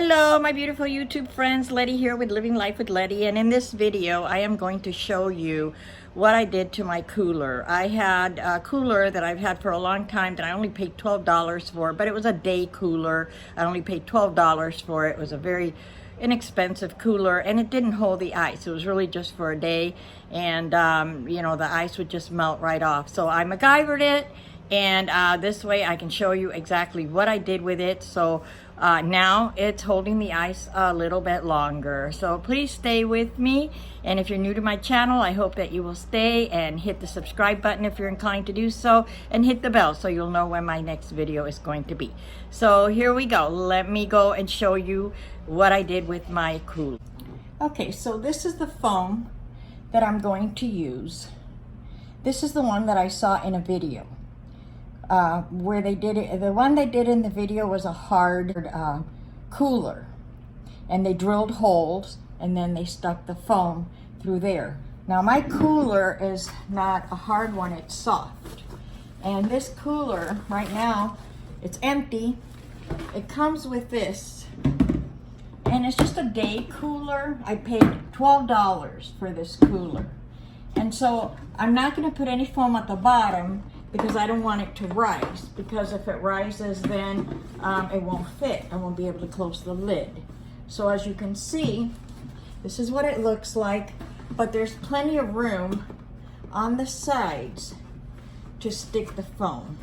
Hello, my beautiful YouTube friends. Letty here with Living Life with Letty, and in this video I am going to show you what I did to my cooler. I had a cooler that I've had for a long time that I only paid $12 for, but it was a day cooler. I only paid $12 for it. It was a very inexpensive cooler, and it didn't hold the ice. It was really just for a day, and you know, the ice would just melt right off. So I MacGyvered it, and this way I can show you exactly what I did with it. So now it's holding the ice a little bit longer. So please stay with me. And if you're new to my channel, I hope that you will stay and hit the subscribe button if you're inclined to do so, and hit the bell so you'll know when my next video is going to be. So here we go. Let me go and show you what I did with my cooler. Okay, so this is the foam that I'm going to use. This is the one that I saw in a video. Where they did it, the one they did in the video was a hard cooler, and they drilled holes and then they stuck the foam through there. Now my cooler is not a hard one, it's soft. And this cooler right now, it's empty. It comes with this, and it's just a day cooler. I paid $12 for this cooler. And so I'm not going to put any foam at the bottom because I don't want it to rise, because if it rises then it won't fit. I won't be able to close the lid. So as you can see, this is what it looks like, but there's plenty of room on the sides to stick the foam,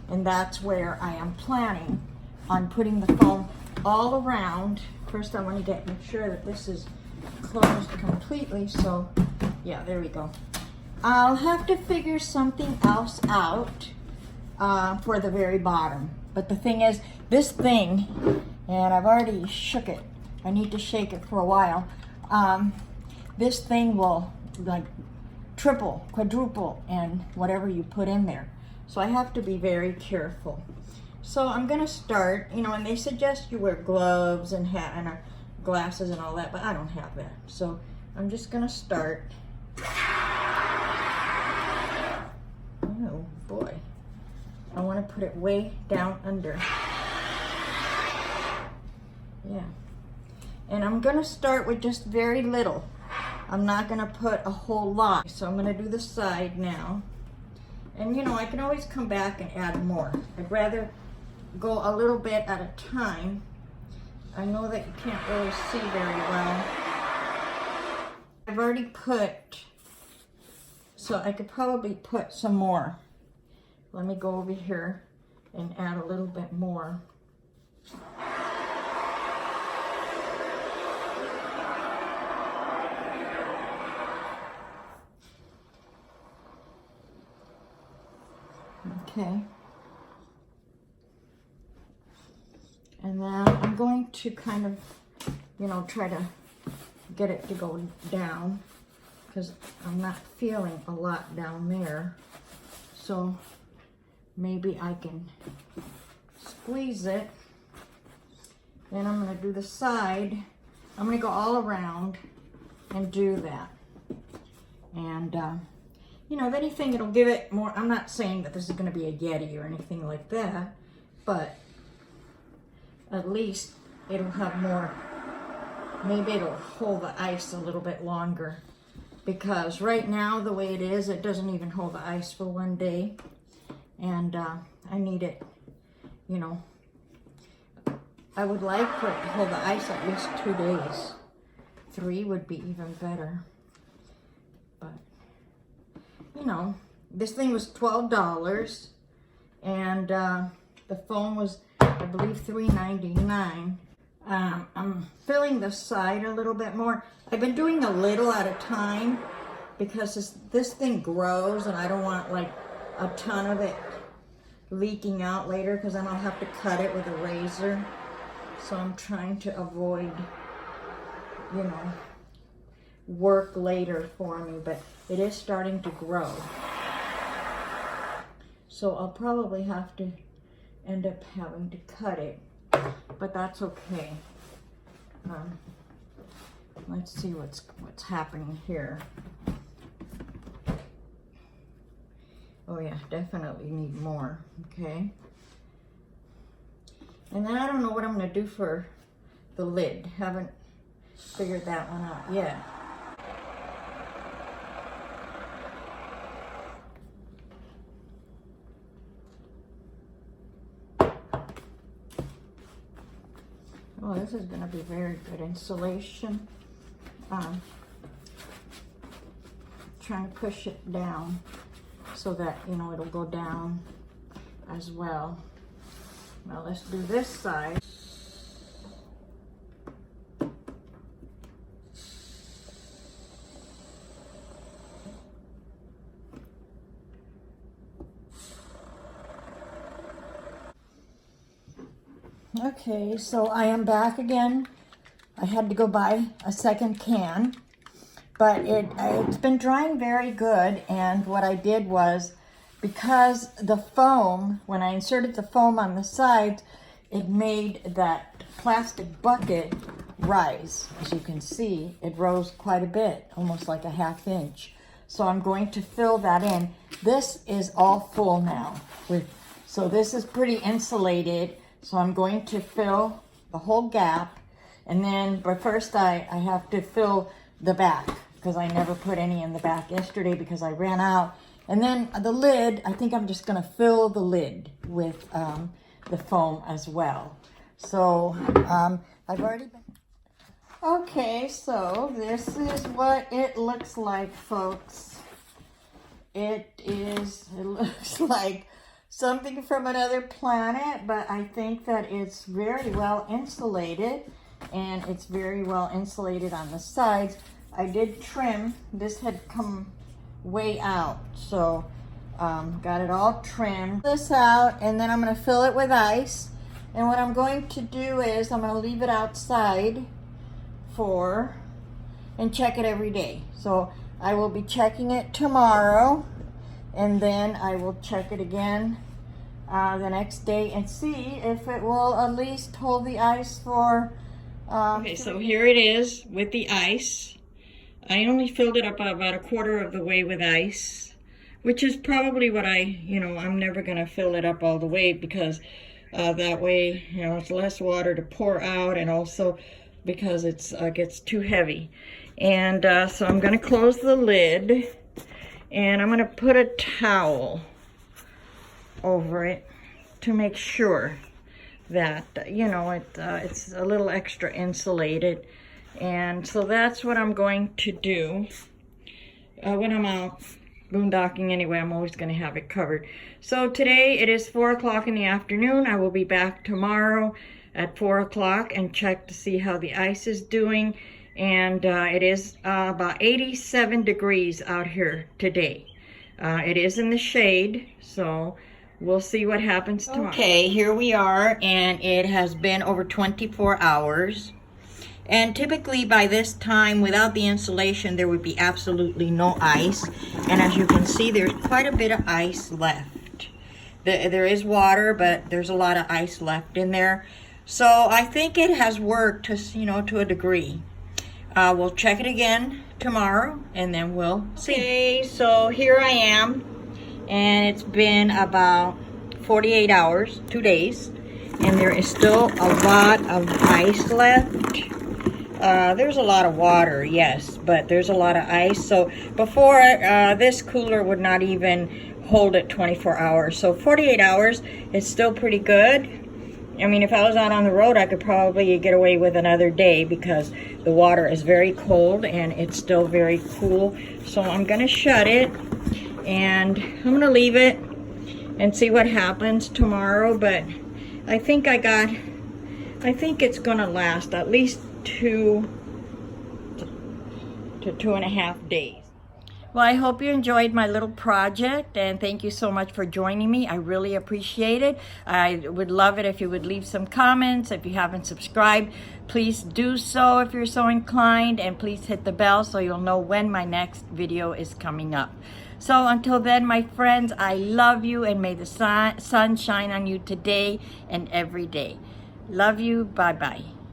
and that's where I am planning on putting the foam all around. First I want to make sure that this is closed completely. So yeah, there we go. I'll have to figure something else out for the very bottom. But the thing is, this thing, and I've already shook it. I need to shake it for a while. This thing will like triple, quadruple, and whatever you put in there. So I have to be very careful. So I'm gonna start, you know, and they suggest you wear gloves and hat and glasses and all that, but I don't have that. So I'm just gonna start. Oh boy, I want to put it way down under. Yeah, and I'm gonna start with just very little. I'm not gonna put a whole lot. So I'm gonna do the side now, and you know, I can always come back and add more. I'd rather go a little bit at a time. I know that you can't really see very well. I've already put, so I could probably put some more. Let me go over here and add a little bit more. Okay. And then I'm going to kind of, you know, try to get it to go down, because I'm not feeling a lot down there. So maybe I can squeeze it. Then I'm going to do the side. I'm going to go all around and do that. And, you know, if anything, it'll give it more. I'm not saying that this is going to be a Yeti or anything like that, but at least it'll have more. Maybe it'll hold the ice a little bit longer, because right now the way it is, it doesn't even hold the ice for one day, and I need it, you know, I would like for it to hold the ice at least 2 days. 3 would be even better. But you know, this thing was $12, and the foam was, I believe, $3.99. I'm filling the side a little bit more. I've been doing a little at a time because this thing grows, and I don't want like a ton of it leaking out later, because then I'll have to cut it with a razor. So I'm trying to avoid, you know, work later for me, but it is starting to grow. So I'll probably have to end up having to cut it, but that's okay. Let's see what's happening here. Oh yeah, definitely need more. Okay. And then I don't know what I'm going to do for the lid. Haven't figured that one out yet. Oh, this is going to be very good insulation. Trying to push it down so that, you know, it'll go down as well. Now let's do this side. Okay, so I am back again. I had to go buy a second can, but it's been drying very good. And what I did was, because the foam, when I inserted the foam on the sides, it made that plastic bucket rise. As you can see, it rose quite a bit, almost like a ½ inch. So I'm going to fill that in. This is all full now. So this is pretty insulated. So I'm going to fill the whole gap, and then, but first I have to fill the back, because I never put any in the back yesterday because I ran out. And then the lid, I think I'm just gonna fill the lid with the foam as well. So I've already been... Okay, so this is what it looks like, folks. It looks like something from another planet, but I think that it's very well insulated, and it's very well insulated on the sides. I did trim. This had come way out, so got it all trimmed. This out, and then I'm going to fill it with ice. And what I'm going to do is I'm going to leave it outside and check it every day. So I will be checking it tomorrow, and then I will check it again the next day and see if it will at least hold the ice for... Okay, so here it is with the ice. I only filled it up about 1/4 of the way with ice, which is probably what I'm never going to fill it up all the way, because that way, it's less water to pour out, and also because it gets too heavy. And so I'm going to close the lid, and I'm going to put a towel over it to make sure that, it's a little extra insulated. And so that's what I'm going to do. When I'm out boondocking anyway, I'm always going to have it covered. So today it is 4 o'clock in the afternoon. I will be back tomorrow at 4 o'clock and check to see how the ice is doing. And it is about 87 degrees out here today. It is in the shade, so we'll see what happens tomorrow. Okay, here we are, and it has been over 24 hours. And typically by this time, without the insulation, there would be absolutely no ice. And as you can see, there's quite a bit of ice left. There is water, but there's a lot of ice left in there. So I think it has worked to a degree. We'll check it again tomorrow, and then we'll see. Okay, so here I am, and it's been about 48 hours, 2 days, and there is still a lot of ice left. There's a lot of water, yes, but there's a lot of ice. So before, this cooler would not even hold it 24 hours. So 48 hours is still pretty good. I mean, if I was out on the road, I could probably get away with another day, because the water is very cold and it's still very cool. So I'm going to shut it, and I'm going to leave it and see what happens tomorrow. But I think it's going to last at least 2 to 2.5 days. Well, I hope you enjoyed my little project, and thank you so much for joining me. I really appreciate it. I would love it if you would leave some comments. If you haven't subscribed, please do so if you're so inclined, and please hit the bell so you'll know when my next video is coming up. So until then, my friends, I love you, and may the sun shine on you today and every day. Love you. Bye-bye.